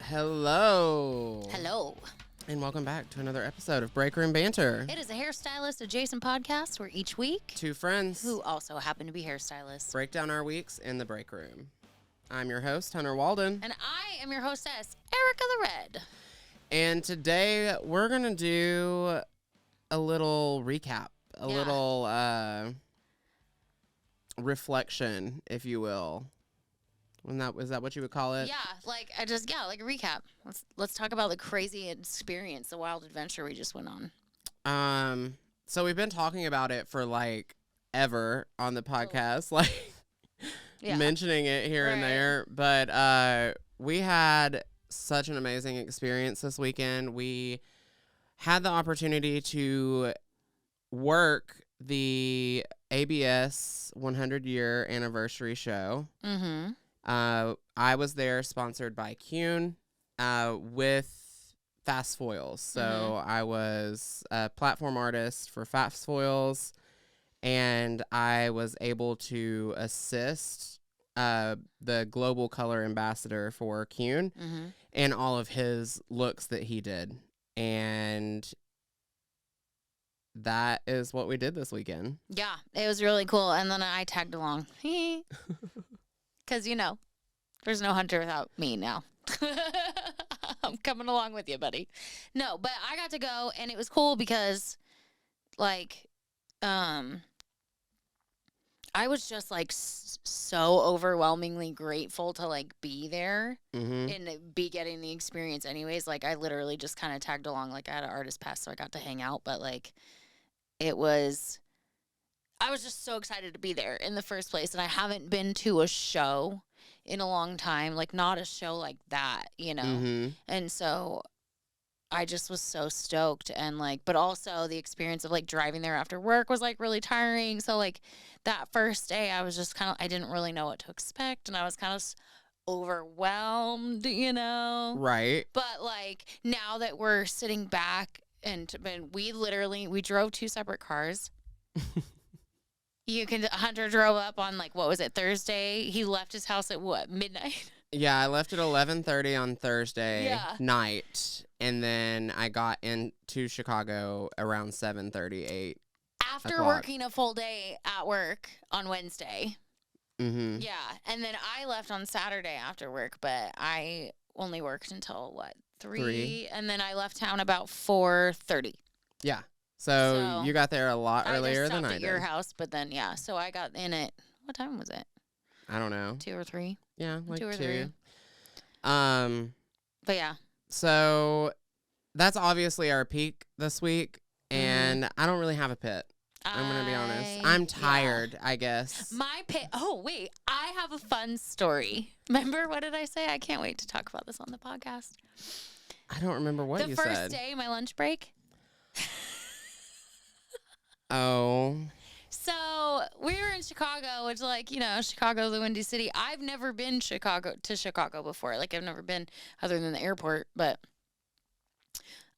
Hello. Hello. And welcome back to another episode of Breakroom Banter. It is a hairstylist adjacent podcast where each week, two friends who also happen to be hairstylists, break down our weeks in the break room. I'm your host, Hunter Walden. and I am your hostess, Ericka the Red. And today we're going to do a little recap, a little reflection, if you will. Is that what you would call it? Yeah, like a recap. Let's talk about the crazy experience, the wild adventure we just went on. So we've been talking about it for like ever on the podcast, mentioning it here and there. But we had such an amazing experience this weekend. We had the opportunity to work the ABS 100-year anniversary show. Mm-hmm. I was there sponsored by Kuhn with Fast Foils. So I was a platform artist for Fast Foils, and I was able to assist the global color ambassador for Kuhn and all of his looks that he did. And that is what we did this weekend. Yeah, it was really cool. And then I tagged along. Because, there's no Hunter without me now. I'm coming along with you, buddy. No, but I got to go, and it was cool because, I was just, so overwhelmingly grateful to, be there and be getting the experience anyways. I literally just kind of tagged along. I had an artist pass, so I got to hang out. But, I was just so excited to be there in the first place, and I haven't been to a show in a long time, not a show like that, and so I just was so stoked, and but also the experience of driving there after work was really tiring, so that first day I was just I didn't really know what to expect, and I was kind of overwhelmed, Right. But now that we're sitting back and we drove two separate cars. Hunter drove up on what was it, Thursday? He left his house at midnight? Yeah, I left at 11:30 on Thursday night, and then I got into Chicago around 7:38. After working a full day at work on Wednesday. Mm-hmm. Yeah, and then I left on Saturday after work, but I only worked until 3? And then I left town about 4:30. Yeah. So you got there a lot earlier than I did. At your house, but then, so I got in at, what time was it? I don't know. 2 or 3? Yeah, 2 or 3. But yeah. So that's obviously our peak this week, and I don't really have a pit. I'm going to be honest. I'm tired, I guess. My pit, wait, I have a fun story. Remember, what did I say? I can't wait to talk about this on the podcast. I don't remember what you said. The first day, my lunch break. Oh. So we were in Chicago, which Chicago's a windy city. I've never been to Chicago before. I've never been other than the airport, but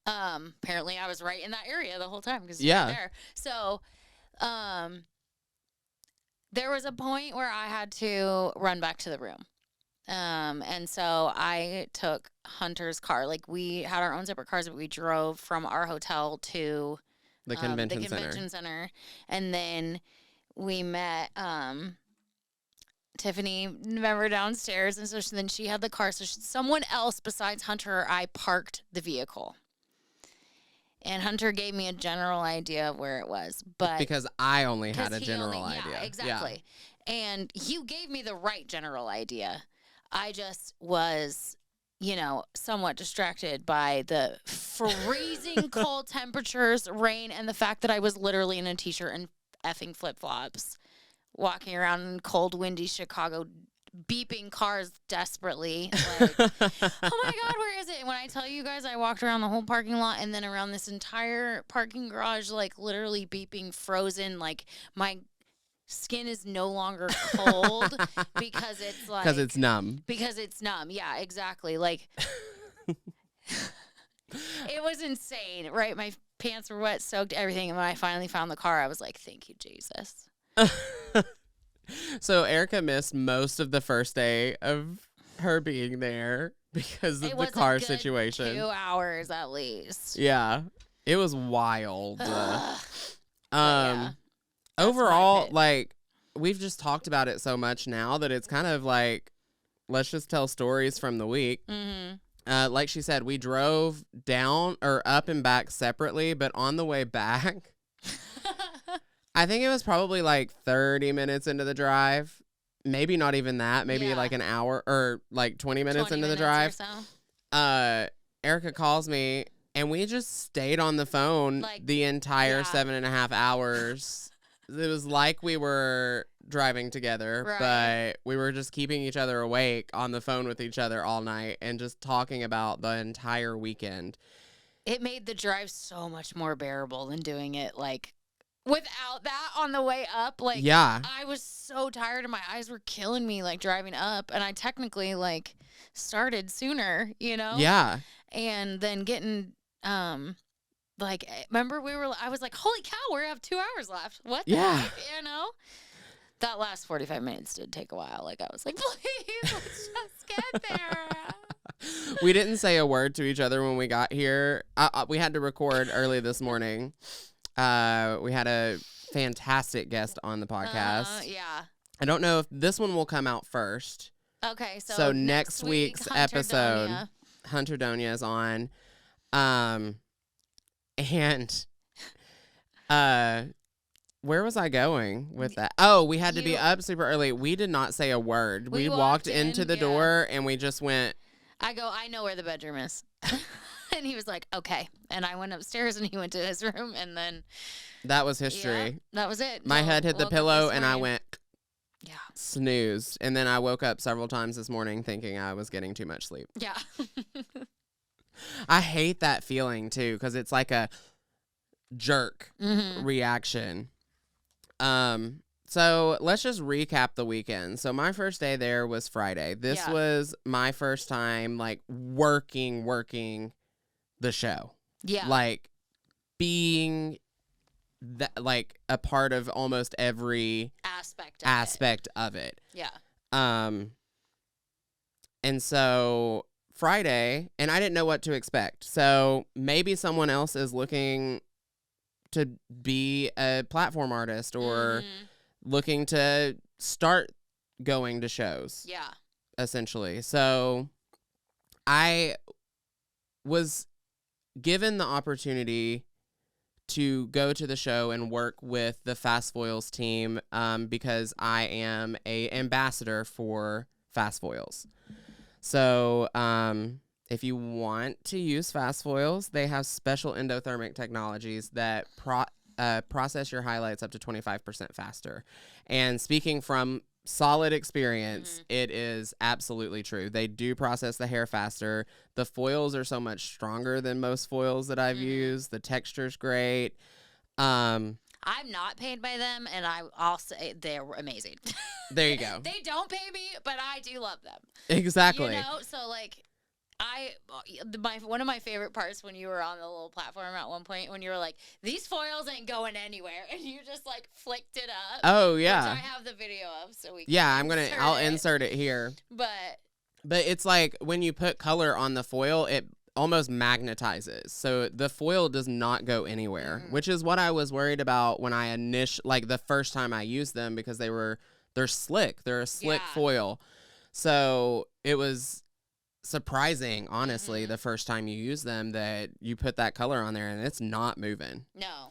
apparently I was right in that area the whole time because right there. So there was a point where I had to run back to the room. And so I took Hunter's car. We had our own separate cars, but we drove from our hotel to the convention center. And then we met Tiffany, remember, downstairs. And so then she had the car. So someone else besides Hunter or I parked the vehicle. And Hunter gave me a general idea of where it was. But because I only had a general idea. Yeah, exactly. Yeah. And you gave me the right general idea. I just was, somewhat distracted by the freezing cold temperatures, rain, and the fact that I was literally in a t-shirt and effing flip-flops, walking around in cold, windy Chicago, beeping cars desperately. Oh my God, where is it? And when I tell you guys, I walked around the whole parking lot and then around this entire parking garage, literally beeping, frozen, my skin is no longer cold because it's numb. Because it's numb. Yeah, exactly. It was insane, right? My pants were wet, soaked, everything. And when I finally found the car, I was like, thank you, Jesus. So Ericka missed most of the first day of her being there because It of the was a car good situation. 2 hours at least. Yeah. It was wild. Ugh. Um yeah, that's my overall, pit. like we've just talked about it so much now that it's kind of like let's just tell stories from the week. Mm-hmm. Like she said, we drove down or up and back separately, but on the way back, I think it was probably like 30 minutes into the drive. Maybe not even that. Maybe Yeah. like an hour or like 20 minutes 20 into the minutes drive. or so. Ericka calls me and we just stayed on the phone Like, the entire yeah. 7.5 hours. It was like we were driving together, Right. but we were just keeping each other awake on the phone with each other all night and just talking about the entire weekend. It made the drive so much more bearable than doing it like without that on the way up. Like, Yeah. I was so tired and my eyes were killing me like driving up, and I technically like started sooner, you know? Yeah. And then getting like, remember I was like, holy cow, we have 2 hours left. What the Yeah. heck, you know? That last 45 minutes did take a while. Like, I was like, please, let's just get there. We didn't say a word to each other when we got here. We had to record early this morning. We had a fantastic guest on the podcast. Yeah. I don't know if this one will come out first. Okay, So next week, week's Hunter episode, Donia. Hunter Donia is on. And where was I going with that? Oh, we had to be up super early. We did not say a word. We walked into the door and we just went. I go, I know where the bedroom is. And he was like, okay. And I went upstairs and he went to his room, and then That was history. yeah, that was it. My head hit the pillow and I went yeah. snoozed. And then I woke up several times this morning thinking I was getting too much sleep. Yeah. I hate that feeling too, because it's like a jerk reaction. So let's just recap the weekend. So my first day there was Friday. This was my first time like working the show. Yeah. Like being that like a part of almost every aspect of it. Yeah. And so Friday, and I didn't know what to expect. So maybe someone else is looking to be a platform artist or looking to start going to shows. Yeah. Essentially. So I was given the opportunity to go to the show and work with the Fast Foils team because I am a ambassador for Fast Foils. So if you want to use Fast Foils, they have special endothermic technologies that process your highlights up to 25% faster. And speaking from solid experience, it is absolutely true. They do process the hair faster. The foils are so much stronger than most foils that I've used. The texture's great. I'm not paid by them, and I'll say they're amazing. There you go. They don't pay me, but I do love them. Exactly. You know, so like one of my favorite parts when you were on the little platform at one point, when you were like, these foils ain't going anywhere, and you just like flicked it up. Oh yeah. Which I have the video of, so we can I'll insert it here. But it's like when you put color on the foil, it almost magnetizes. So the foil does not go anywhere, which is what I was worried about when I the first time I used them, because they're slick. They're a slick foil. So it was surprising, honestly, the first time you use them, that you put that color on there and it's not moving. No.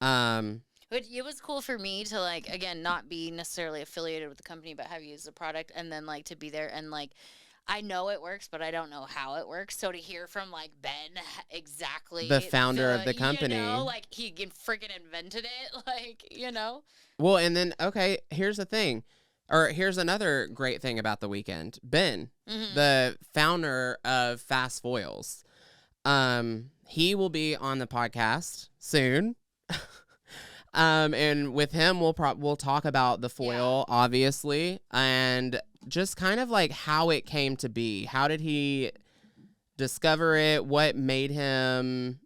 But it was cool for me to like, again, not be necessarily affiliated with the company, but have used the product, and then like to be there and like, I know it works, but I don't know how it works. So to hear from like Ben exactly the founder of the company, you know, like he freaking invented it, like, you know. Well, and then here's the thing. Or here's another great thing about the weekend. Ben, the founder of Fast Foils, he will be on the podcast soon. And with him, we'll talk about the foil, obviously, and just kind of like how it came to be. How did he discover it? What made him?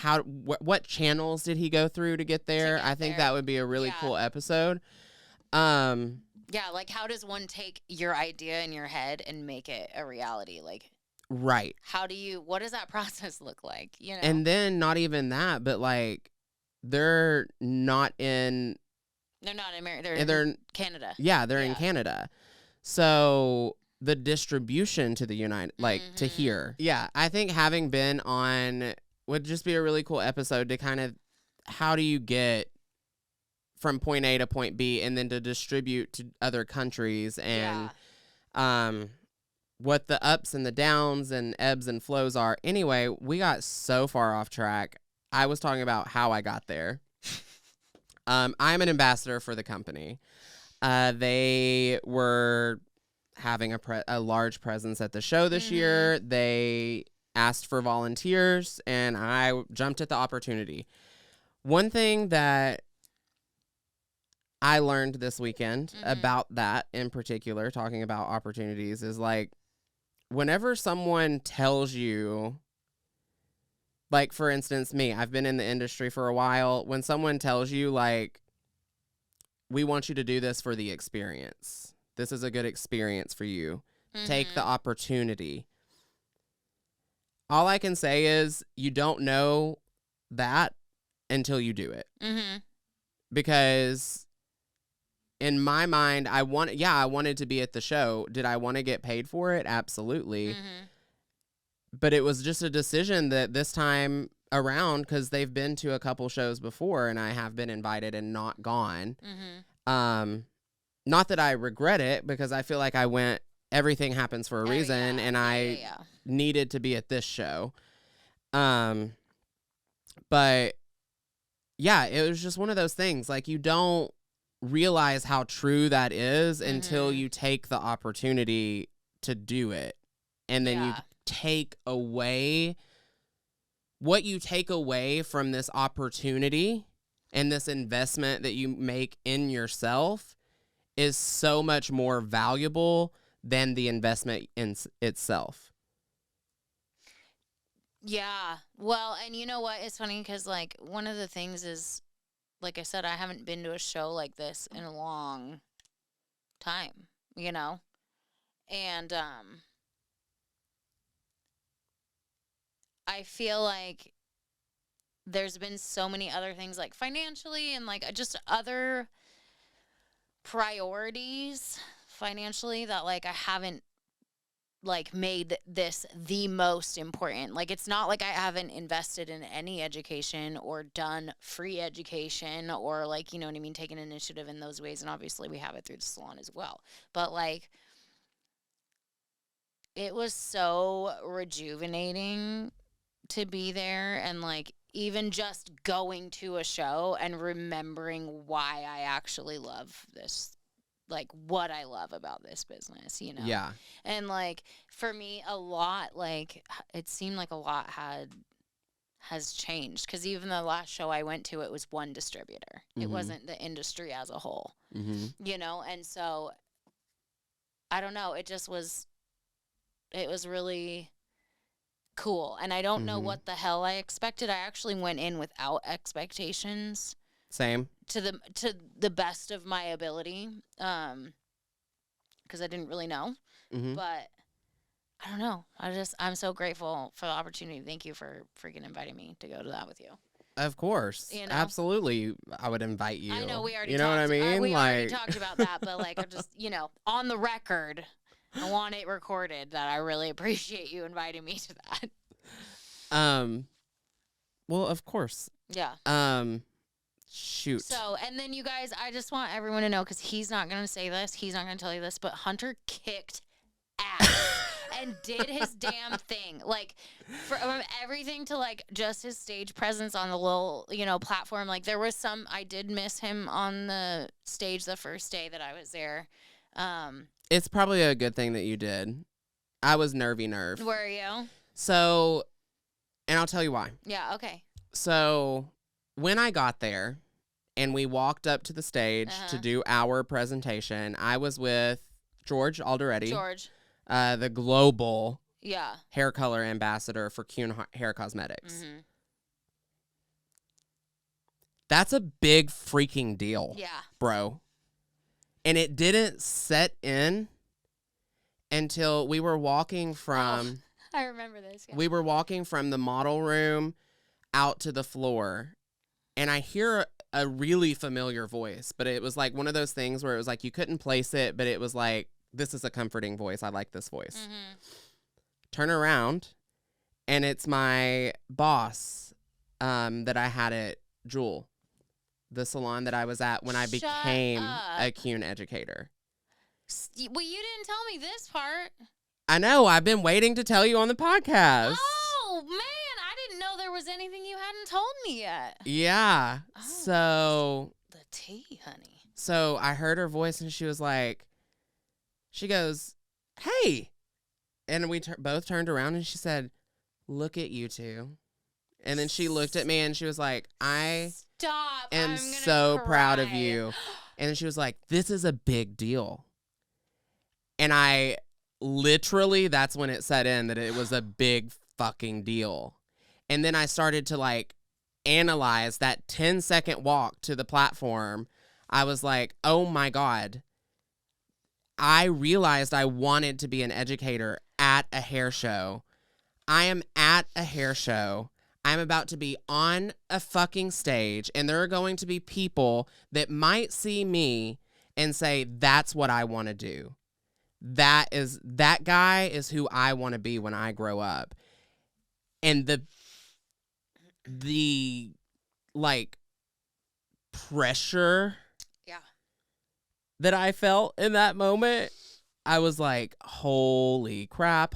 What channels did he go through to get there? I think that would be a really cool episode. Yeah, like how does one take your idea in your head and make it a reality? Like, Right. What does that process look like? You know? And then not even that, but like they're not in They're not in America. They're in Canada. Yeah, they're in Canada. So the distribution to the to here. Yeah, I think having been on would just be a really cool episode to kind of, how do you get from point A to point B and then to distribute to other countries, and what the ups and the downs and ebbs and flows are. Anyway, we got so far off track. I was talking about how I got there. I'm an ambassador for the company. They were having a large presence at the show this year. They asked for volunteers, and I jumped at the opportunity. One thing that I learned this weekend about that in particular, talking about opportunities, is like, whenever someone tells you, like, for instance, me, I've been in the industry for a while. When someone tells you, like, we want you to do this for the experience. This is a good experience for you. Take the opportunity. All I can say is you don't know that until you do it. Because in my mind, I wanted to be at the show. Did I want to get paid for it? Absolutely. But it was just a decision that this time around, because they've been to a couple shows before and I have been invited and not gone. Not that I regret it, because I feel like I went, everything happens for a reason, and I needed to be at this show. But yeah, it was just one of those things. Like, you don't realize how true that is until you take the opportunity to do it. And then you take away what you take away from this opportunity and this investment that you make in yourself is so much more valuable than the investment in itself. Yeah. Well, and you know what? It's funny because, like, one of the things is, like I said, I haven't been to a show like this in a long time, you know? And I feel like there's been so many other things, like financially and like just other priorities financially, that like I haven't like made this the most important. Like, it's not like I haven't invested in any education or done free education or, like, you know what I mean, taken initiative in those ways. And obviously we have it through the salon as well. But like, it was so rejuvenating to be there, and like even just going to a show and remembering why I actually love this, like what I love about this business, you know? Yeah. And like, for me, a lot, like, it seemed like a lot has changed, because even the last show I went to, it was one distributor. It wasn't the industry as a whole, you know? And so, I don't know, it was really cool. And I don't know what the hell I expected. I actually went in without expectations. Same. To the best of my ability, because I didn't really know. But I don't know. I'm so grateful for the opportunity. Thank you for freaking inviting me to go to that with you. Of course. You know? Absolutely. I would invite you. I know we already You know what I mean? We already talked about that, but like, I just, you know, on the record, I want it recorded that I really appreciate you inviting me to that. Well, of course. Yeah. Shoot. So, and then you guys, I just want everyone to know, because he's not going to say this, he's not going to tell you this, but Hunter kicked ass and did his damn thing. Like, from everything to like just his stage presence on the little, you know, platform. Like, there was I did miss him on the stage the first day that I was there. It's probably a good thing that you did. I was nerve. Were you? So, and I'll tell you why. Yeah, okay. So, when I got there and we walked up to the stage to do our presentation, I was with George Alderetti. The global hair color ambassador for Kuhn Hair Cosmetics. That's a big freaking deal. Yeah. Bro. And it didn't set in until we were walking from I remember this. Yeah. We were walking from the model room out to the floor, and I hear a really familiar voice, but it was like one of those things where it was like you couldn't place it, but it was like, this is a comforting voice. I like this voice. Mm-hmm. Turn around, and it's my boss that I had at Jewel, the salon that I was at when I became a CUNY educator. Well, you didn't tell me this part. I know. I've been waiting to tell you on the podcast. Oh, man. I didn't know there was anything you hadn't told me yet. Yeah. Oh, So. The tea, honey. So I heard her voice, and she was like, she goes, hey. And we both turned around, and she said, look at you two. And then she looked at me, and she was like, I am so proud of you. And then she was like, this is a big deal. And I literally, that's when it set in that it was a big fucking deal. And then I started to like analyze that 10-second walk to the platform. I was like, oh my God. I realized I wanted to be an educator at a hair show. I am at a hair show. I'm about to be on a fucking stage, and there are going to be people that might see me and say, that's what I want to do. That guy is who I want to be when I grow up. And the like pressure that I felt in that moment, I was like, holy crap.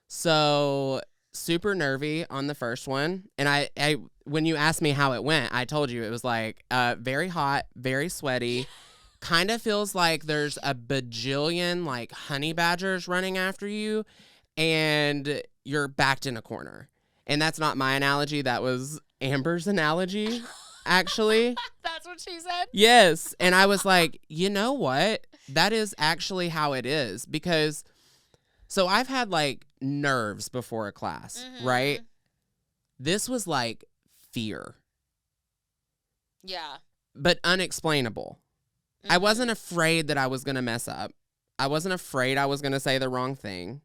So super nervy on the first one. And I when you asked me how it went, I told you it was like very hot, very sweaty. Kind of feels like there's a bajillion like honey badgers running after you, and you're backed in a corner. And that's not my analogy. That was Amber's analogy, actually. That's what she said? Yes. And I was like, you know what? That is actually how it is. Because, so I've had like nerves before a class, right? This was like fear. Yeah. But unexplainable. I wasn't afraid that I was going to mess up. I wasn't afraid I was going to say the wrong thing.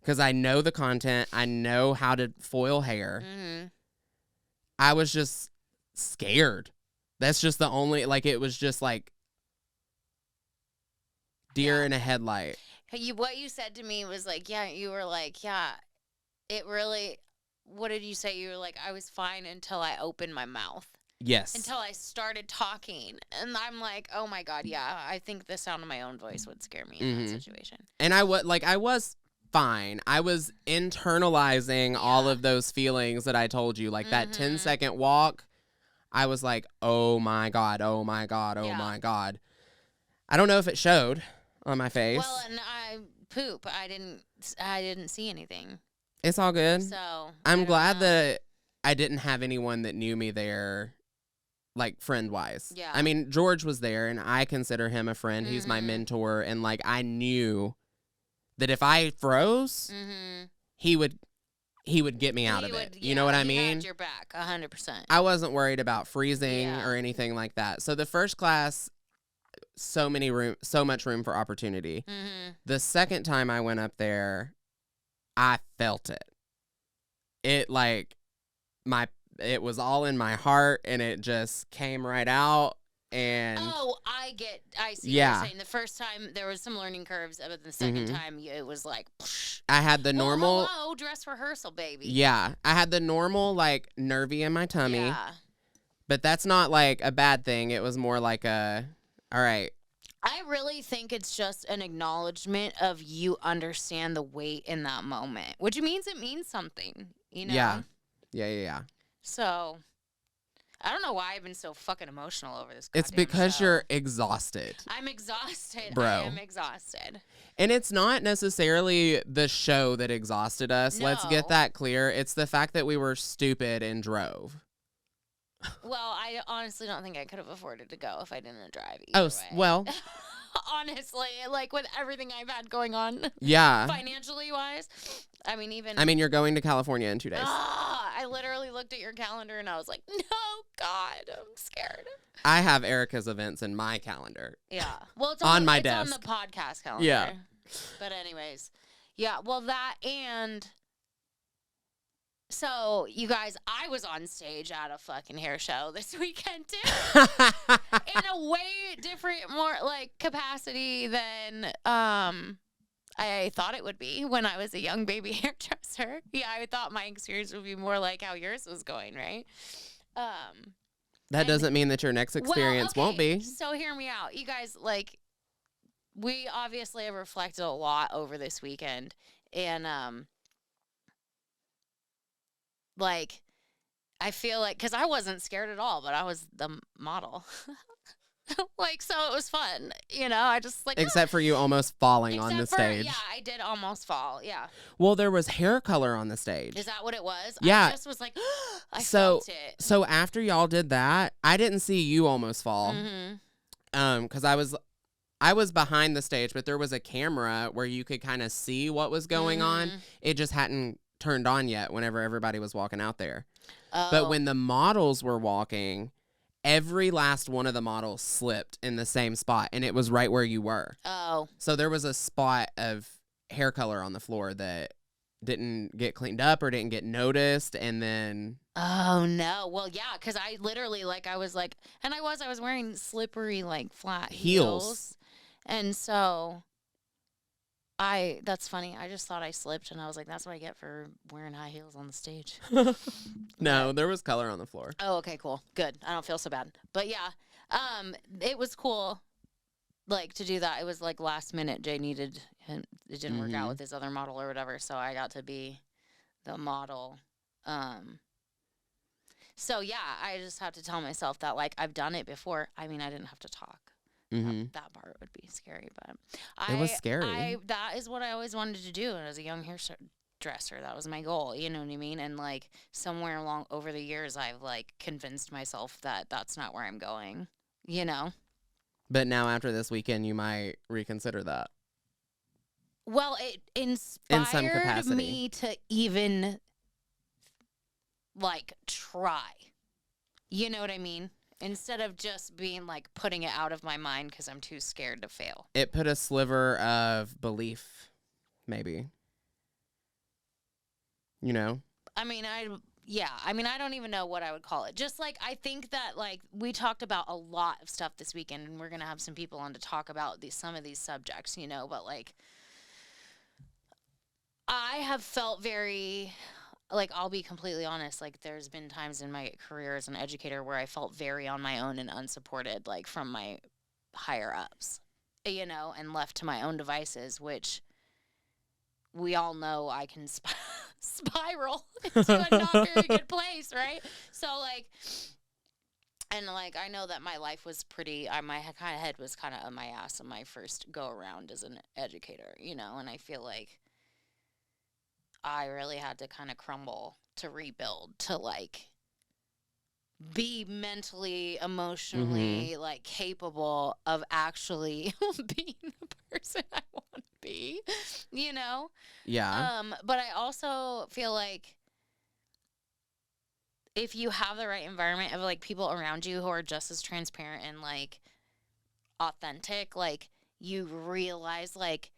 Because I know the content. I know how to foil hair. I was just scared. That's just the only, like, it was just like deer in a headlight. What you said to me was like, you were like, it really, what did you say? You were like, I was fine until I opened my mouth. Yes. Until I started talking. And I'm like, oh my God, I think the sound of my own voice would scare me in that situation. And I was fine. I was internalizing all of those feelings that I told you. Like that 10-second walk, I was like, oh my God. My God. I don't know if it showed on my face. Well, and I poop. I didn't see anything. It's all good. So I'm glad that I didn't have anyone that knew me there, like friend-wise. Yeah. I mean, George was there, and I consider him a friend. He's my mentor, and like I knew that if I froze, he would get me out of it. You know what I mean? He had your back, 100%. I wasn't worried about freezing or anything like that. So the first class, so much room for opportunity. The second time I went up there, I felt it. It like it was all in my heart, and it just came right out. And I see what you're saying. The first time there was some learning curves, but the second time it was like I had the normal dress rehearsal, baby. Yeah. I had the normal like nervy in my tummy. Yeah. But that's not like a bad thing. It was more like all right. I really think it's just an acknowledgement of you understand the weight in that moment, which means it means something, you know? Yeah. So I don't know why I've been so fucking emotional over this. It's because show. You're exhausted. I'm exhausted. Bro. I am exhausted. And it's not necessarily the show that exhausted us. No. Let's get that clear. It's the fact that we were stupid and drove. Well, I honestly don't think I could have afforded to go if I didn't drive. Well. Honestly, like with everything I've had going on. Yeah. Financially wise. I mean, you're going to California in 2 days. I literally looked at your calendar and I was like, no, God, I'm scared. I have Ericka's events in my calendar. Yeah. Well, it's on my it's desk. on the podcast calendar. Yeah. But anyways, Yeah, well, that and so you guys, I was on stage at a fucking hair show this weekend too, in a way different, more like capacity than I thought it would be when I was a young baby hairdresser. Yeah, I thought my experience would be more like how yours was going, right? That doesn't mean that your next experience won't be. So hear me out. You guys, like, we obviously have reflected a lot over this weekend. And, like, I feel like, because I wasn't scared at all, but I was the model. Like, so it was fun, you know. I just like except for you almost falling on the stage. Yeah, I did almost fall. Yeah. Well, there was hair color on the stage. Is that what it was? Yeah. I just was like, I felt it. So after y'all did that, I didn't see you almost fall. Because I was behind the stage, but there was a camera where you could kind of see what was going on. It just hadn't turned on yet whenever everybody was walking out there. Oh. But when the models were walking, every last one of the models slipped in the same spot, and it was right where you were. Oh. So there was a spot of hair color on the floor that didn't get cleaned up or didn't get noticed, and then... Oh, no. Well, yeah, because I literally, like, I was wearing slippery, like, flat heels. And so... that's funny. I just thought I slipped, and I was like, that's what I get for wearing high heels on the stage. No, there was color on the floor. Oh, okay, cool. Good. I don't feel so bad. But yeah, it was cool, like, to do that. It was, like, last minute. Jay needed him. It didn't work out with his other model or whatever, so I got to be the model. So, yeah, I just have to tell myself that, like, I've done it before. I mean, I didn't have to talk. That part would be scary, but it was scary. That is what I always wanted to do as a young hairdresser. That was my goal, you know what I mean? And like somewhere along over the years, I've like convinced myself that that's not where I'm going, you know? But now after this weekend, you might reconsider that. Well, it inspired in some capacity. Me to even like try. You know what I mean? Instead of just being like putting it out of my mind because I'm too scared to fail. It put a sliver of belief, maybe. You know? I mean, I don't even know what I would call it. Just like, I think that like we talked about a lot of stuff this weekend, and we're going to have some people on to talk about some of these subjects, you know, but like I have felt very... Like, I'll be completely honest, like, there's been times in my career as an educator where I felt very on my own and unsupported, like, from my higher-ups, you know, and left to my own devices, which we all know I can spiral into a not very good place, right? So, like, and, like, I know that my life was pretty, my kind of head was kind of on my ass on my first go-around as an educator, you know, and I feel like I really had to kind of crumble to rebuild, to like be mentally, emotionally, like capable of actually being the person I want to be, you know? Yeah. But I also feel like if you have the right environment of like people around you who are just as transparent and like authentic, like you realize like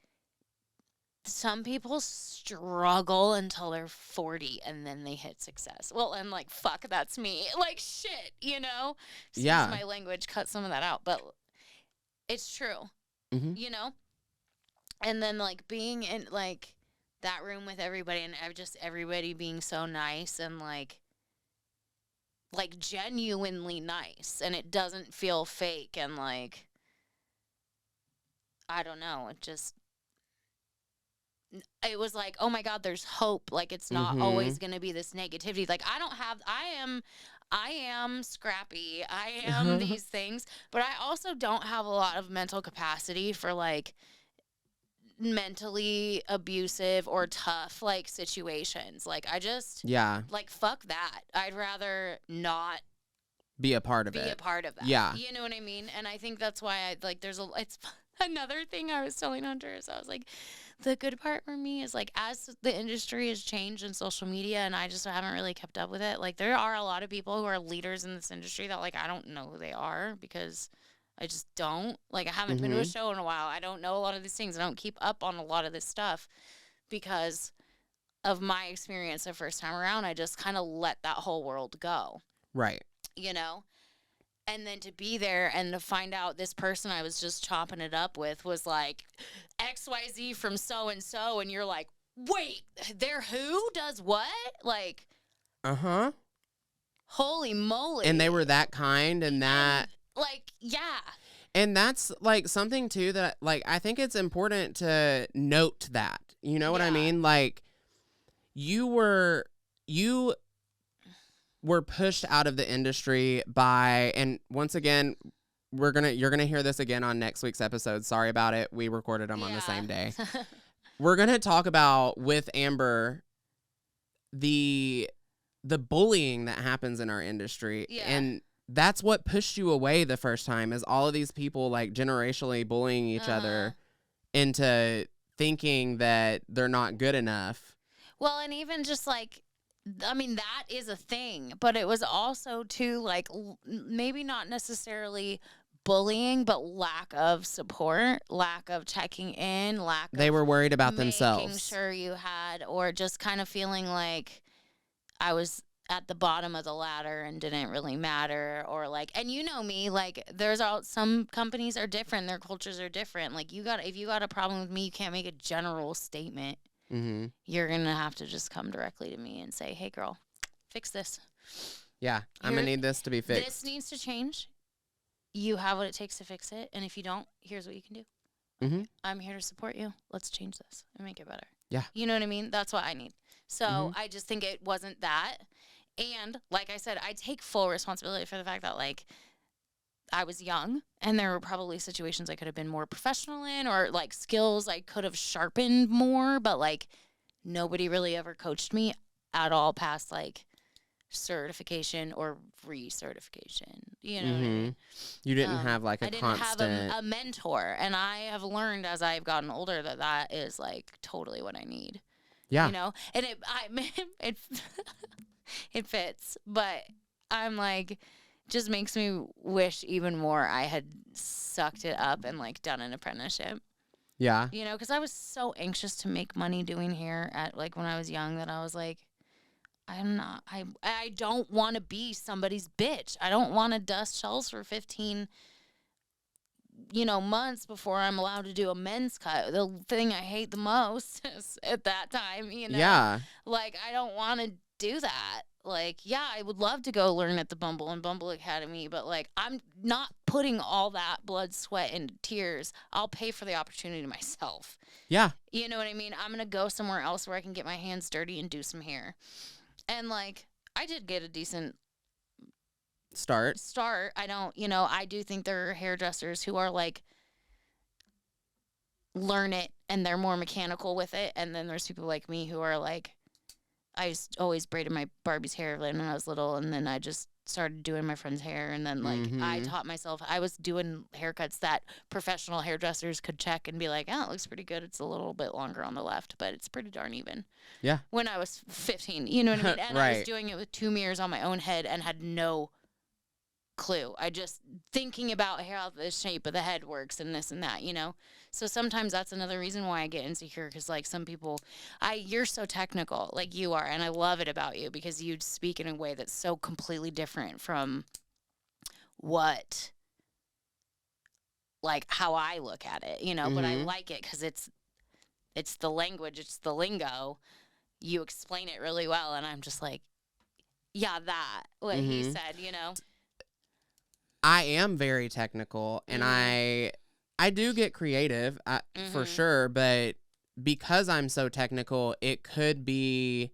some people struggle until they're 40 and then they hit success. Well, and like, fuck, that's me. Like, shit, you know? Excuse my language, cut some of that out. But it's true, you know? And then, like, being in, like, that room with everybody and just everybody being so nice and, like, genuinely nice. And it doesn't feel fake and, like, I don't know. It was like, oh my God, there's hope. Like, it's not always going to be this negativity. Like, I am scrappy. I am these things, but I also don't have a lot of mental capacity for like mentally abusive or tough like situations. Like, I just, like, fuck that. I'd rather not be a part of it. Be a part of that. Yeah. You know what I mean? And I think that's why it's another thing I was telling Hunter is I was like, the good part for me is like as the industry has changed in social media and I just haven't really kept up with it. Like there are a lot of people who are leaders in this industry that like I don't know who they are because I just don't. Like I haven't been to a show in a while. I don't know a lot of these things. I don't keep up on a lot of this stuff. because of my experience the first time around. I just kind of let that whole world go. Right. You know? And then to be there and to find out this person I was just chopping it up with was like XYZ from so and so, and you're like, wait, they're who does what? Like, holy moly. And they were that kind and that. And, like, yeah. And that's like something too that like I think it's important to note that. You know what I mean? Like you were pushed out of the industry by, and once again, you're gonna hear this again on next week's episode. Sorry about it. We recorded them on the same day. We're gonna talk about with Amber the bullying that happens in our industry, and that's what pushed you away the first time. Is all of these people like generationally bullying each other into thinking that they're not good enough. Well, and even just like, I mean, that is a thing, but it was also too like maybe not necessarily bullying, but lack of support, lack of checking in, they were worried about making themselves. Sure you had, or just kind of feeling like I was at the bottom of the ladder and didn't really matter, or like, and you know me, like some companies are different, their cultures are different. Like if you got a problem with me, you can't make a general statement. Mm-hmm. You're going to have to just come directly to me and say, hey, girl, fix this. Yeah, I'm going to need this to be fixed. This needs to change. You have what it takes to fix it. And if you don't, here's what you can do. Mm-hmm. I'm here to support you. Let's change this and make it better. Yeah. You know what I mean? That's what I need. So I just think it wasn't that. And like I said, I take full responsibility for the fact that, like, I was young and there were probably situations I could have been more professional in, or like skills I could have sharpened more, but like nobody really ever coached me at all past like certification or recertification. You know what I mean? You didn't have like a constant. I didn't have a mentor, and I have learned as I've gotten older that is like totally what I need. Yeah. You know, and it fits, but I'm like, just makes me wish even more I had sucked it up and like done an apprenticeship. Yeah. You know, because I was so anxious to make money doing hair at like when I was young that I was like, I don't want to be somebody's bitch. I don't want to dust shelves for 15 months before I'm allowed to do a men's cut. The thing I hate the most is at that time, Yeah. Like, I don't want to do that. Like, yeah, I would love to go learn at the Bumble and Bumble Academy, but like, I'm not putting all that blood, sweat, and tears. I'll pay for the opportunity myself. Yeah. You know what I mean? I'm going to go somewhere else where I can get my hands dirty and do some hair. And like, I did get a decent start. I do think there are hairdressers who are like, learn it and they're more mechanical with it. And then there's people like me who are like, I just always braided my Barbie's hair when I was little, and then I just started doing my friend's hair, and then like I taught myself. I was doing haircuts that professional hairdressers could check and be like, "Oh, it looks pretty good. It's a little bit longer on the left, but it's pretty darn even." Yeah. When I was 15, you know what I mean? And right. I was doing it with 2 mirrors on my own head and had no clue. I just thinking about how the shape of the head works and this and that, So sometimes that's another reason why I get insecure, because like some people, you're so technical like you are, and I love it about you because you speak in a way that's so completely different from what, like how I look at it, but I like it because it's the language, it's the lingo. You explain it really well, and I'm just like, yeah, what he said, I am very technical, and I do get creative for sure, but because I'm so technical, it could be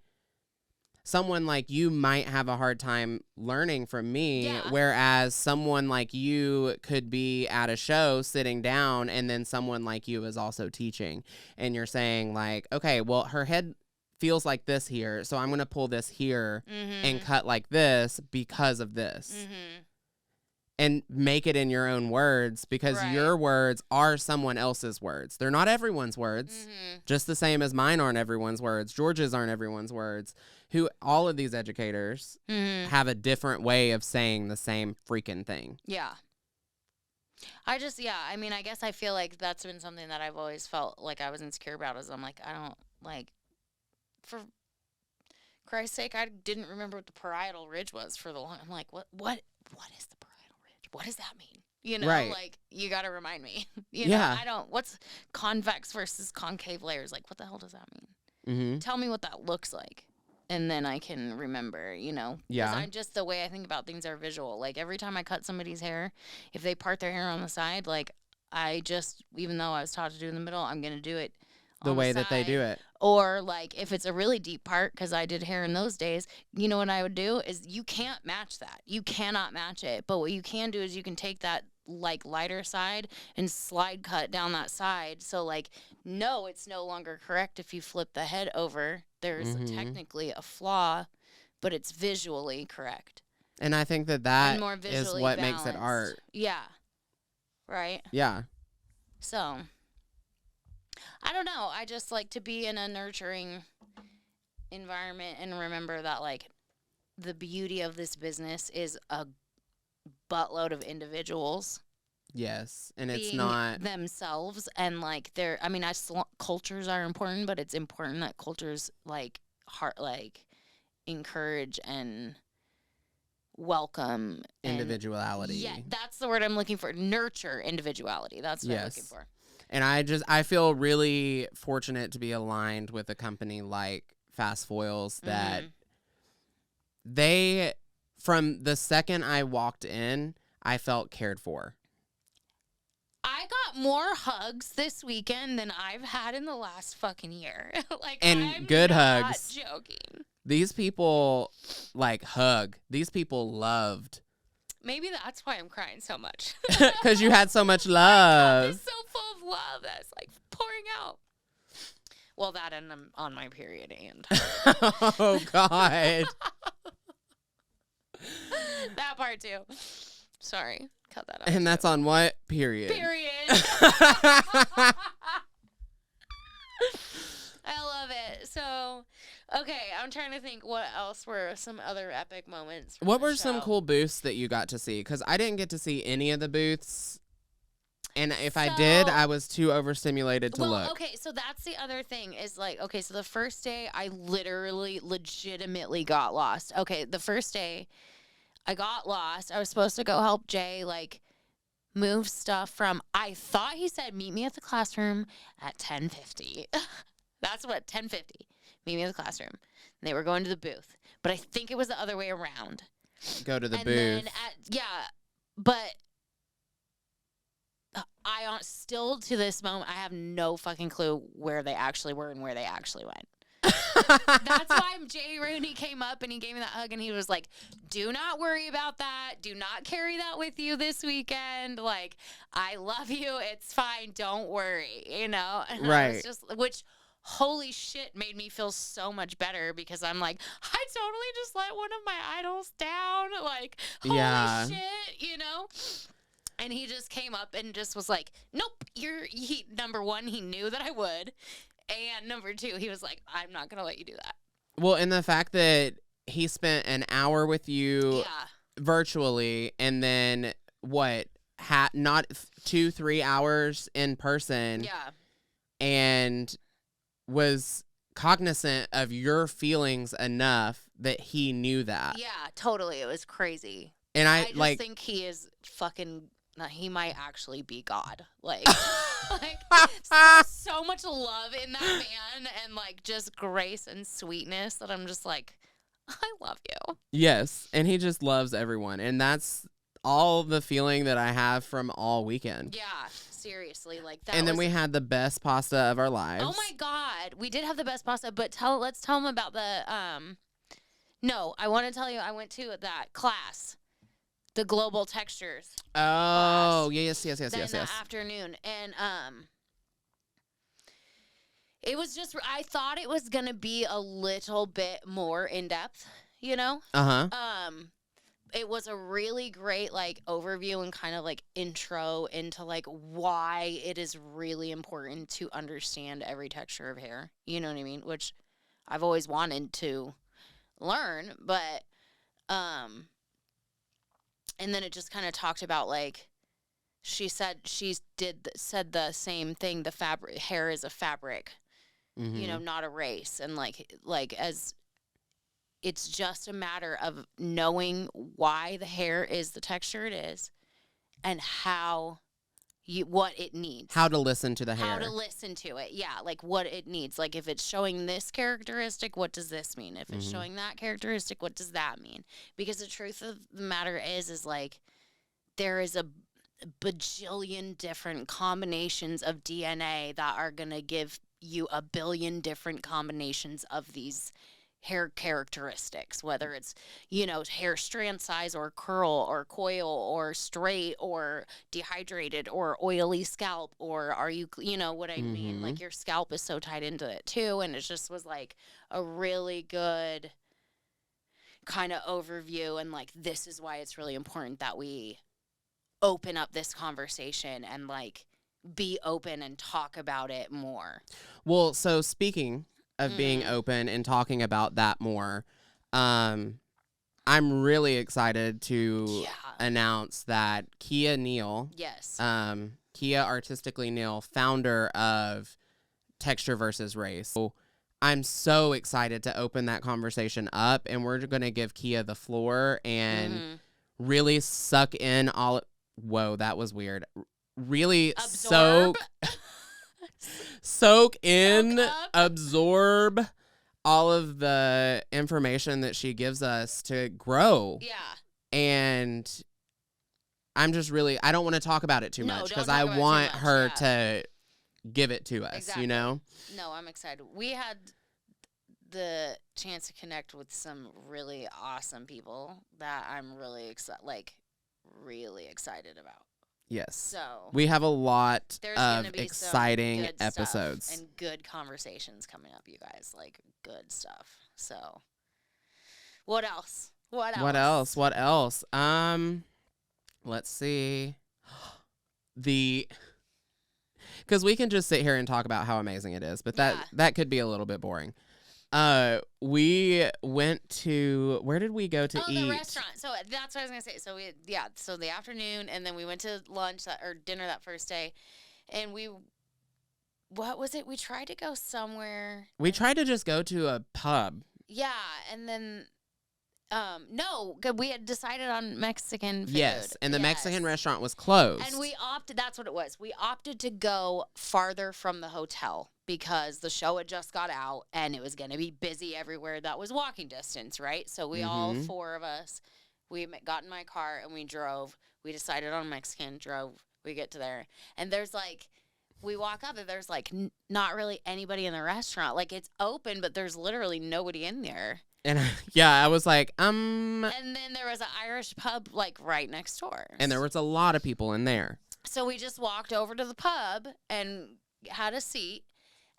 someone like you might have a hard time learning from me, whereas someone like you could be at a show sitting down, and then someone like you is also teaching, and you're saying like, okay, well, her head feels like this here, so I'm going to pull this here and cut like this because of this. And make it in your own words, because your words are someone else's words. They're not everyone's words, just the same as mine aren't everyone's words. George's aren't everyone's words. All of these educators have a different way of saying the same freaking thing. Yeah. I guess I feel like that's been something that I've always felt like I was insecure about, is I'm like, I don't Like, for Christ's sake, I didn't remember what the parietal ridge was for the long. I'm like, what is the parietal ridge? What does that mean? You know, Right. like, you got to remind me. Yeah. What's convex versus concave layers? Like, what the hell does that mean? Mm-hmm. Tell me what that looks like. And then I can remember, you know. Yeah. Because the way I think about things are visual. Like, every time I cut somebody's hair, if they part their hair on the side, like, even though I was taught to do it in the middle, I'm going to do it The way that they do it. Or, like, if it's a really deep part, because I did hair in those days, you know what I would do is you can't match that. You cannot match it. But what you can do is you can take that, like, lighter side and slide cut down that side. So, like, no, it's no longer correct if you flip the head over. There's technically a flaw, but it's visually correct. And I think that is what makes it art. Yeah. Right? Yeah. So, I don't know. I just like to be in a nurturing environment and remember that, like, the beauty of this business is a buttload of individuals. Yes. And being it's not themselves. And, like, cultures are important, but it's important that cultures, like, encourage and welcome individuality. Yeah, that's the word I'm looking for. Nurture individuality. That's what I'm looking for. And I feel really fortunate to be aligned with a company like Fast Foils that they, from the second I walked in, I felt cared for. I got more hugs this weekend than I've had in the last fucking year. Like, and I'm good not hugs. Joking. These people, like, hug. These people loved. Maybe that's why I'm crying so much. Because you had so much love. It's so full of love that's, like, pouring out. Well, that and I'm on my period and. Oh, God. That part, too. Sorry. Cut that out. And that's on what period? Period. I love it. So, okay, I'm trying to think what else were some other epic moments. What were some cool booths that you got to see? Because I didn't get to see any of the booths. And if I did, I was too overstimulated to look. Okay, so that's the other thing is, like, okay, so the first day I legitimately got lost. Okay, the first day I got lost. I was supposed to go help Jay, like, move stuff from, I thought he said, meet me at the classroom at 10:50. That's what, 10:50. Meet me at the classroom. And they were going to the booth. But I think it was the other way around. Go to the booth. Then but I still, to this moment, I have no fucking clue where they actually were and where they actually went. That's why Jay Rooney came up and he gave me that hug and he was like, do not worry about that. Do not carry that with you this weekend. Like, I love you. It's fine. Don't worry, you know? And right. Which, holy shit, made me feel so much better because I'm like, I totally just let one of my idols down. Like, holy shit, you know? And he just came up and just was like, nope, number one, he knew that I would. And number two, he was like, I'm not going to let you do that. Well, and the fact that he spent an hour with you virtually and then not 2-3 hours in person. Yeah. And was cognizant of your feelings enough that he knew that. Yeah, totally. It was crazy. And I just think he is fucking, he might actually be God. Like, so much love in that man and, like, just grace and sweetness that I'm just like, I love you. Yes, and he just loves everyone. And that's all the feeling that I have from all weekend. Yeah, seriously. Like that. And then we had the best pasta of our lives. Oh, my God. We did have the best pasta, but let's tell them about the, no, I want to tell you, I went to that class. The global textures. Oh, yes. That afternoon. And it was just, I thought it was going to be a little bit more in depth, you know? Uh-huh. It was a really great, like, overview and kind of, like, intro into, like, why it is really important to understand every texture of hair. You know what I mean? Which I've always wanted to learn, but and then it just kind of talked about, like, she said the same thing. The hair is a fabric, you know, Mhm. not a race. And like as it's just a matter of knowing why the hair is the texture it is and what it needs. How to listen to the How to hair. listen to it. Yeah, like what it needs. Like if it's showing this characteristic, what does this mean? If it's Mhm. showing that characteristic, what does that mean? Because the truth of the matter is like there is a bajillion different combinations of DNA that are going to give you a billion different combinations of these hair characteristics, whether it's, you know, hair strand size or curl or coil or straight or dehydrated or oily scalp, or are you, you know what I mean? Mhm. Like your scalp is so tied into it too. And it just was like a really good kind of overview. And like, this is why it's really important that we open up this conversation and like be open and talk about it more. Well, so speaking of being Mhm. open and talking about that more, I'm really excited to Yeah. announce that Kia Neal, Yes. Kia Artistically Neal, founder of Texture versus Race. So I'm so excited to open that conversation up, and we're going to give Kia the floor and Mhm. really suck in all. Whoa, that was weird. Really Absorb. soak in, up. absorb all of the information that she gives us to grow. Yeah. And I'm just really, I don't want to talk about it too No, much don't because talk I about it too want much, her yeah. to give it to us, Exactly. you know? No, I'm excited. We had the chance to connect with some really awesome people that I'm really excited about. Yes. So We have a lot there's gonna of be exciting some good episodes. stuff and good conversations coming up, you guys. Like good stuff. So what else? What else? What else? What else? Let's see. Because we can just sit here and talk about how amazing it is, but Yeah. that could be a little bit boring. We went to, where did we go to eat? The restaurant. So that's what I was gonna say. So so the afternoon, and then we went to lunch or dinner that first day, and what was it? We tried to go somewhere. We tried to just go to a pub. Yeah, and then no, 'cause we had decided on Mexican food. Yes, and the Yes. Mexican restaurant was closed. And we opted, that's what it was. We opted to go farther from the hotel because the show had just got out and it was going to be busy everywhere that was walking distance, right? So we all Mhm. four of us, we got in my car and we drove. We decided on Mexican, drove. We get to there. And there's like, we walk up and there's like not really anybody in the restaurant. Like it's open, but there's literally nobody in there. And yeah, I was like, And then there was an Irish pub like right next door. And there was a lot of people in there. So we just walked over to the pub and had a seat.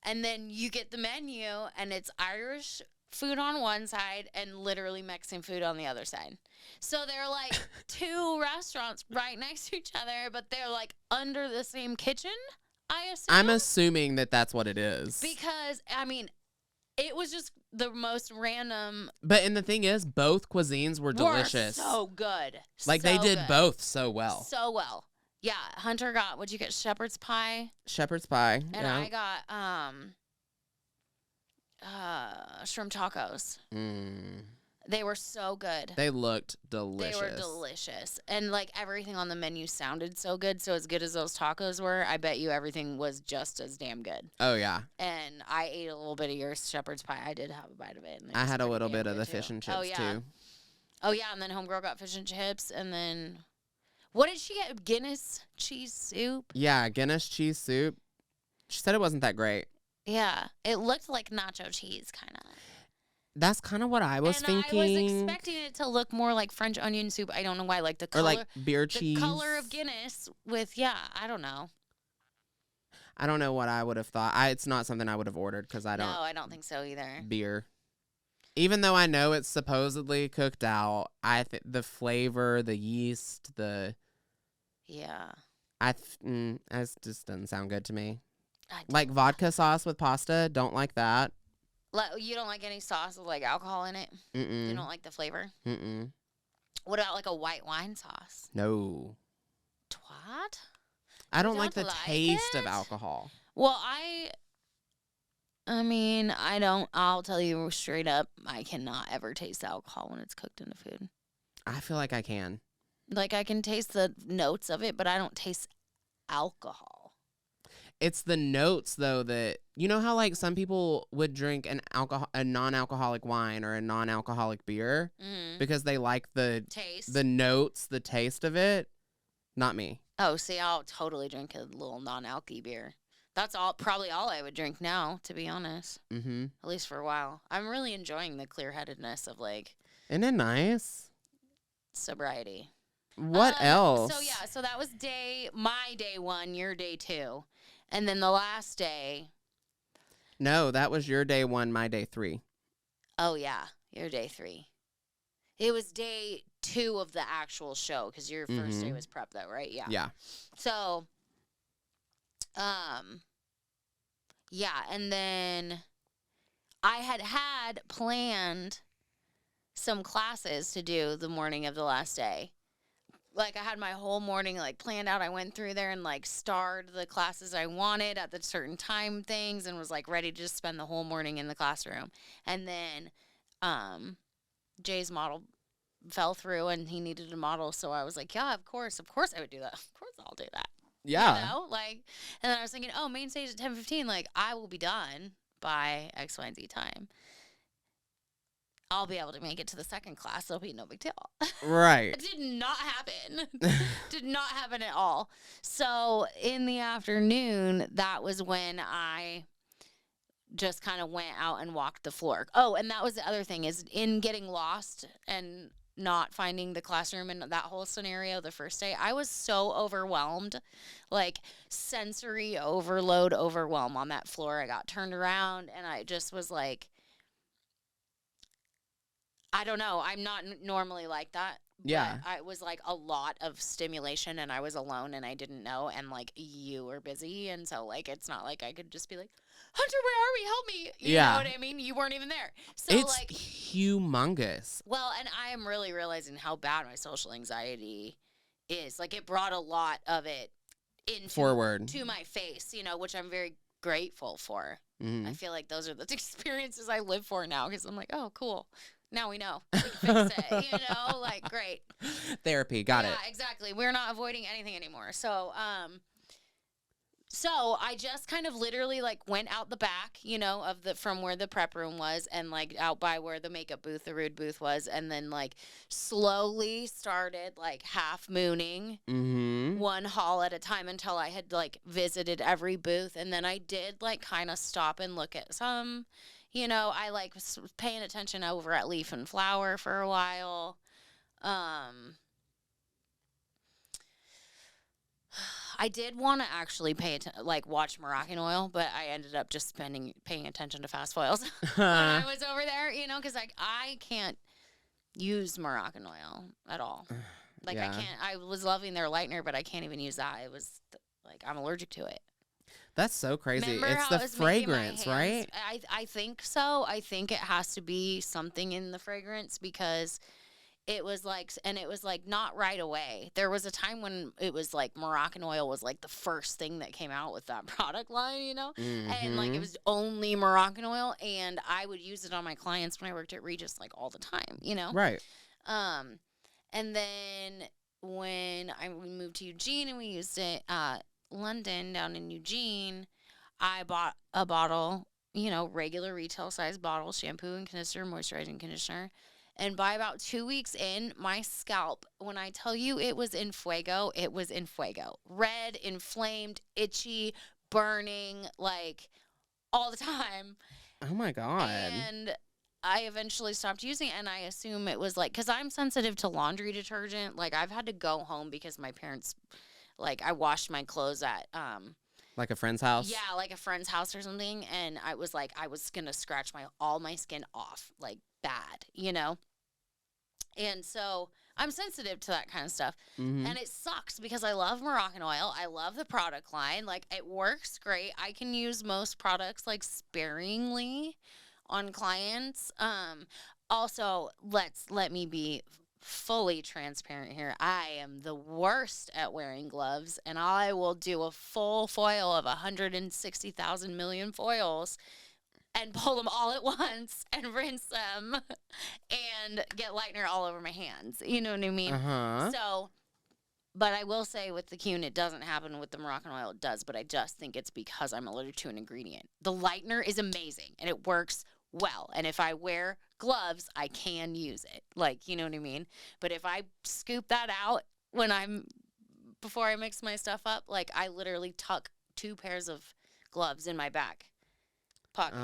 And then you get the menu and it's Irish food on one side and literally Mexican food on the other side. So they're like two restaurants right next to each other, but they're like under the same kitchen, I assume. I'm assuming that that's what it is. Because, I mean, it was just the most random. And the thing is, both cuisines were delicious. So good. Like they did both so well. So well. Yeah. Hunter got, what'd you get? Shepherd's pie. Shepherd's pie. And yeah. I got shrimp tacos. They were so good. They looked delicious. They were delicious. And like everything on the menu sounded so good. So as good as those tacos were, I bet you everything was just as damn good. Oh, yeah. And I ate a little bit of your shepherd's pie. I did have a bite of it. And I had a little bit of the fish and chips, too. Oh, yeah. And then homegirl got fish and chips. And then, what did she get? Guinness cheese soup? Yeah, Guinness cheese soup. She said it wasn't that great. Yeah. It looked like nacho cheese, kind of. That's kind of what I was thinking. I was expecting it to look more like French onion soup. I don't know why. Like the color. Or like beer cheese. The color of Guinness with, I don't know. I don't know what I would have thought. It's not something I would have ordered because I don't. No, I don't think so either. Beer. Even though I know it's supposedly cooked out, the flavor, the yeast, Yeah. it just doesn't sound good to me. Like vodka sauce with pasta, don't like that. You don't like any sauce with like alcohol in it? Mm-mm. You don't like the flavor? Mm-mm. What about like a white wine sauce? No. Twat? I don't You like the don't taste like of it? alcohol. Well, I mean, I'll tell you straight up, I cannot ever taste alcohol when it's cooked in the food. I feel like I can. Like, I can taste the notes of it, but I don't taste alcohol. It's the notes though that you know how like some people would drink a non-alcoholic wine or a non-alcoholic beer because they like the Taste. the notes, the taste of it. Not me. Oh, see, I'll totally drink a little non-alky beer. That's probably all I would drink now, to be honest. Mm-hmm. At least for a while. I'm really enjoying the clear-headedness of like Isn't it nice? sobriety. What else? So that was my day 1, your day 2. And then the last day. No, that was your day 1, my day 3. Oh, yeah, your day 3. It was day 2 of the actual show because your first day was prep, though, right? Yeah. Yeah. So, yeah, and then I had planned some classes to do the morning of the last day. Like, I had my whole morning, like, planned out. I went through there and, like, starred the classes I wanted at the certain time things and was, like, ready to just spend the whole morning in the classroom. And then Jay's model fell through and he needed a model. So I was like, yeah, of course I would do that. Of course I'll do that. Yeah. You know? Like, and then I was thinking, oh, main stage at 10:15. Like, I will be done by X, Y, and Z time. I'll be able to make it to the second class. It'll be no big deal. Right. It did not happen. Did not happen at all. So in the afternoon, that was when I just kind of went out and walked the floor. Oh, and that was the other thing is in getting lost and not finding the classroom and that whole scenario the first day, I was so overwhelmed, like sensory overwhelm on that floor. I got turned around and I just was like, I don't know. I'm not normally like that. Yeah. But I was like a lot of stimulation and I was alone and I didn't know. And like you were busy. And so like, it's not like I could just be like, Hunter, where are we? Help me. You know what I mean? You weren't even there. So it's like humongous. Well, and I am really realizing how bad my social anxiety is. Like it brought a lot of it forward to my face, which I'm very grateful for. I feel like those are the experiences I live for now because I'm like, oh, cool. Now we know. We can fix it, like, great. Therapy, got it. Yeah, exactly. We're not avoiding anything anymore. So I just kind of literally, like, went out the back, from where the prep room was and, like, out by where the makeup booth, the rude booth was, and then, like, slowly started, like, half mooning one hall at a time until I had, like, visited every booth. And then I did, like, kind of stop and look at some. I like was paying attention over at Leaf and Flower for a while. I did want to actually watch Moroccan Oil, but I ended up just paying attention to Fast Foils when I was over there, because like I can't use Moroccan Oil at all. Like I can't. I was loving their lightener, but I can't even use that. It was like I'm allergic to it. That's so crazy. Remember it's the fragrance, right? I think so. I think it has to be something in the fragrance because it was like not right away. There was a time when it was like Moroccan Oil was like the first thing that came out with that product line, and like it was only Moroccan Oil, and I would use it on my clients when I worked at Regis like all the time, Right. And then when we moved to Eugene and we used it London down in Eugene, I bought a bottle, regular retail size bottle, shampoo and conditioner, moisturizing conditioner. And by about 2 weeks in, my scalp, when I tell you it was in fuego, it was in fuego. Red, inflamed, itchy, burning, like all the time. Oh my God. And I eventually stopped using it, and I assume it was like, because I'm sensitive to laundry detergent. Like I've had to go home because my parents... Like, I washed my clothes at... like a friend's house? Yeah, like a friend's house or something. And I was like, I was going to scratch all my skin off, like, bad, And so I'm sensitive to that kind of stuff. And it sucks because I love Moroccan Oil. I love the product line. Like, it works great. I can use most products, like, sparingly on clients. Also, let me be... fully transparent here. I am the worst at wearing gloves, and I will do a full foil of 160,000 million foils and pull them all at once and rinse them and get lightener all over my hands. You know what I mean? Uh-huh. So, but I will say with the Cune, it doesn't happen with the Moroccan oil. It does, but I just think it's because I'm allergic to an ingredient. The lightener is amazing, and it works well. And if I wear gloves, I can use it. Like, you know what I mean? But if I scoop that out before I mix my stuff up, like I literally tuck 2 pairs of gloves in my back pocket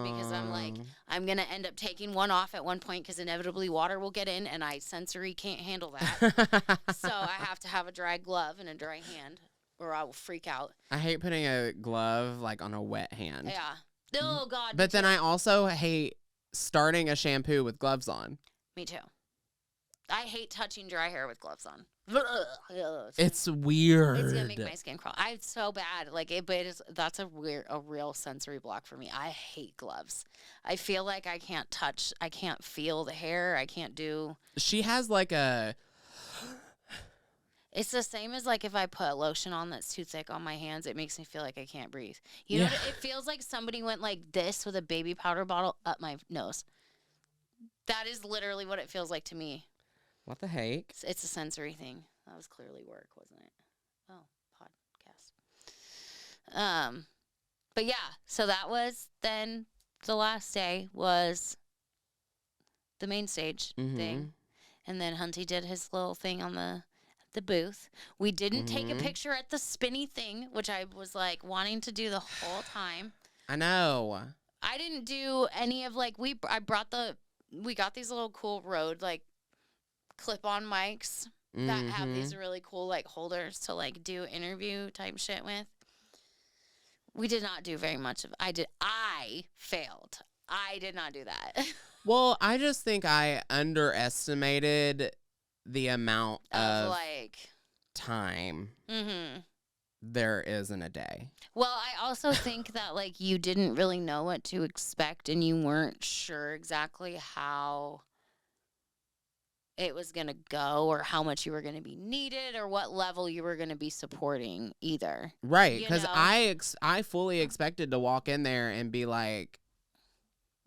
because I'm like, I'm going to end up taking one off at one point because inevitably water will get in and I sensory can't handle that. So I have to have a dry glove and a dry hand or I will freak out. I hate putting a glove like on a wet hand. Yeah. Oh, God. But then I also hate starting a shampoo with gloves on. Me too. I hate touching dry hair with gloves on. It's weird. It's gonna make my skin crawl. It's so bad. Like that's a real sensory block for me. I hate gloves. I feel like I can't touch. I can't feel the hair. I can't do. She has like a. It's the same as like if I put lotion on that's too thick on my hands. It makes me feel like I can't breathe. You know, it feels like somebody went like this with a baby powder bottle up my nose. That is literally what it feels like to me. What the heck? It's a sensory thing. That was clearly work, wasn't it? Oh, podcast. But yeah, so that was then the last day was the main stage thing. And then Hunty did his little thing on the booth. We didn't take a picture at the spinny thing, which I was like wanting to do the whole time. I know. I didn't do any of like we got these little cool Rode like clip-on mics that have these really cool like holders to like do interview type shit with. We did not do very much of I failed. I did not do that. Well, I just think I underestimated the amount of like time there is in a day. Well, I also think that like you didn't really know what to expect and you weren't sure exactly how it was going to go or how much you were going to be needed or what level you were going to be supporting either. Right, because I fully expected to walk in there and be like,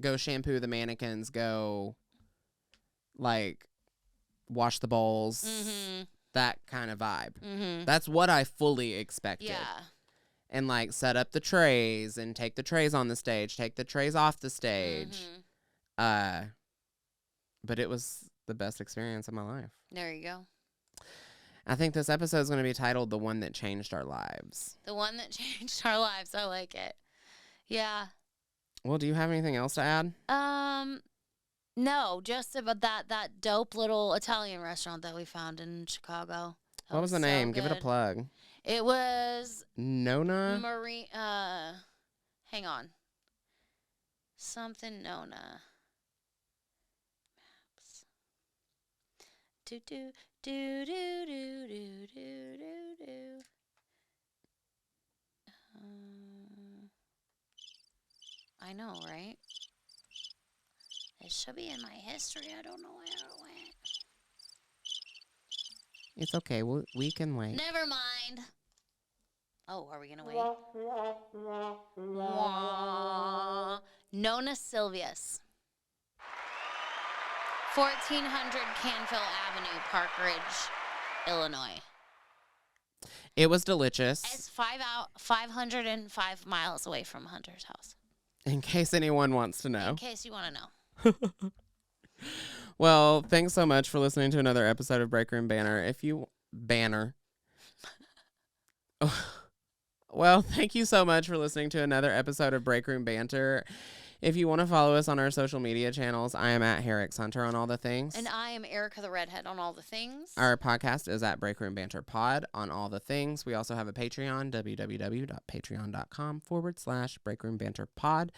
go shampoo the mannequins, go, like, wash the bowls, that kind of vibe. That's what I fully expected. Yeah. And, like, set up the trays and take the trays on the stage, take the trays off the stage. But it was the best experience of my life. There you go. I think this episode is going to be titled The One That Changed Our Lives. The one that changed our lives. I like it. Yeah. Well, do you have anything else to add? No, just about that dope little Italian restaurant that we found in Chicago. What was the name? Give it a plug. It was Nona? Hang on. Something Nona. Maps. Do do do do do do do do do. I know, right? It should be in my history. I don't know where it went. It's okay. We can wait. Never mind. Oh, are we going to wait? Nona Silvius. 1400 Canfield Avenue, Park Ridge, Illinois. It was delicious. It's 505 miles away from Hunter's house. In case anyone wants to know. In case you want to know. Well, thanks so much for listening to another episode of Breakroom Banner. Well, thank you so much for listening to another episode of Breakroom Banter. If you want to follow us on our social media channels, I am at HarricksHunter on all the things. And I am Ericka the Redhead on all the things. Our podcast is at Breakroom Banter Pod on all the things. We also have a Patreon, www.patreon.com/Breakroom Banter Pod.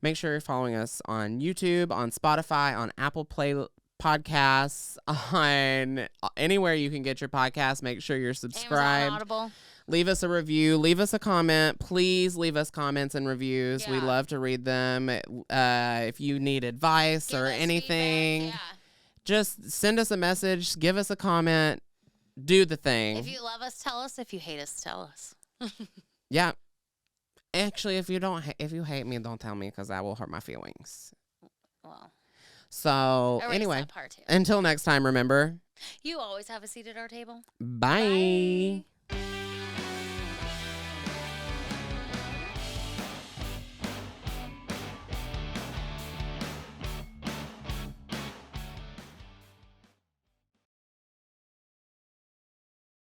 Make sure you're following us on YouTube, on Spotify, on Apple Play Podcasts, on anywhere you can get your podcast. Make sure you're subscribed. Amazon Audible. Leave us a review. Leave us a comment. Please leave us comments and reviews. Yeah. We love to read them. If you need advice or anything, just send us a message. Give us a comment. Do the thing. If you love us, tell us. If you hate us, tell us. Yeah. Actually, if you hate me, don't tell me because that will hurt my feelings. Well, So erase anyway, that part too. until next time, remember, You always have a seat at our table. bye. Bye.